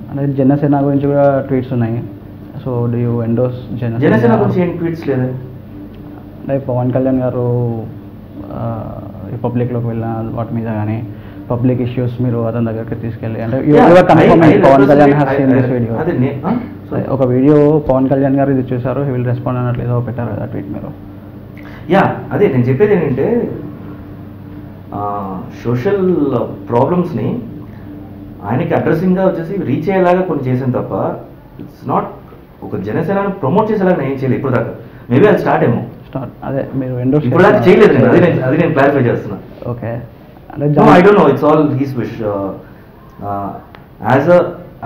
అంటే జనసేన గురించి కూడా ట్వీట్స్ ఉన్నాయి. సో డూ యూ ఎండోస్ జనసేన గురించి ఏం ట్వీట్స్ లేదు. అంటే పవన్ కళ్యాణ్ గారు పబ్లిక్లోకి వెళ్ళిన వాటి మీద కానీ పబ్లిక్ ఇష్యూస్ మీరు అతని దగ్గరికి తీసుకెళ్ళి అంటే Pawan Kalyan has seen this video. ఒక వీడియో పవన్ కళ్యాణ్ గారు ఇది చూసారు, హీ విల్ రెస్పాండ్ అన్నట్లు ఏదో పెట్టారు కదా ట్వీట్ మీరు. అదే నేను చెప్పేది ఏంటంటే సోషల్ ప్రాబ్లమ్స్ని ఆయనకి అడ్రస్సింగ్గా వచ్చేసి రీచ్ అయ్యేలాగా కొన్ని చేసాను తప్ప ఇట్స్ నాట్ ఒక జనసేనను ప్రమోట్ చేసేలాగా నేను ఏం చేయలేదు ఇప్పుడు దాకా. మేబీ అది స్టార్ట్ ఏమో అదే మీరు ఎండోస్ ఇప్పుడు దాకా చేయలేదు నేను. అది నేను క్లారిఫై చేస్తున్నా. Okay No, I don't know. It's all his wish.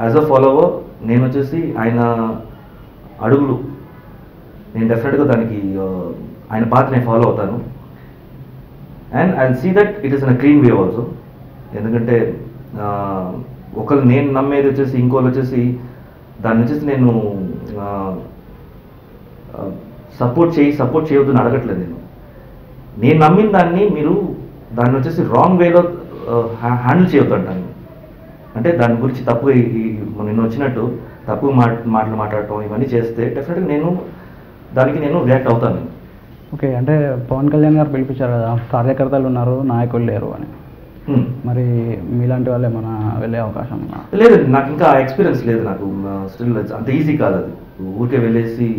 As a follower, నేను వచ్చేసి ఆయన అడుగులు నేను డెఫినెట్గా దానికి ఆయన పాత్ నేను ఫాలో అవుతాను. And I see that it is in a clean way also. ఎందుకంటే ఒకరు నేను నమ్మేది వచ్చేసి ఇంకోళ్ళు వచ్చేసి దాన్ని వచ్చేసి నేను సపోర్ట్ చేయొద్దు అని అడగట్లేదు. నేను నమ్మిన దాన్ని మీరు దాన్ని వచ్చేసి రాంగ్ వేలో హ్యాండిల్ చేయొద్దు అంటాను. అంటే దాని గురించి తప్పుగా నిన్న వచ్చినట్టు తప్పు మాటలు మాట్లాడటం ఇవన్నీ చేస్తే డెఫినెట్గా నేను రియాక్ట్ అవుతాను. ఓకే, అంటే పవన్ కళ్యాణ్ గారు పిలిపించారు కదా, కార్యకర్తలు ఉన్నారు నాయకులు లేరు అని. మరి మీలాంటి వాళ్ళు ఏమైనా వెళ్ళే అవకాశం లేదు. నాకు ఇంకా ఎక్స్పీరియన్స్ లేదు. నాకు స్టిల్ అంత ఈజీ కాదు అది ఊరికే వెళ్ళేసి.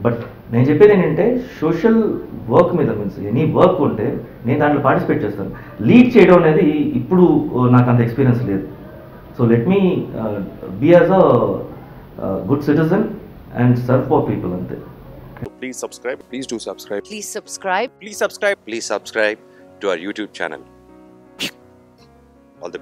బట్ నేను చెప్పేది ఏంటంటే సోషల్ వర్క్ మీద మీన్స్ ఎనీ వర్క్ ఉంటే నేను దాంట్లో పార్టిసిపేట్ చేస్తాను. లీడ్ చేయడం అనేది ఇప్పుడు నాకు అంత ఎక్స్పీరియన్స్ లేదు. So let me be as a good citizen and serve for people అంతే. Please subscribe. Please do subscribe. Please subscribe. Please subscribe. Please subscribe to our YouTube channel.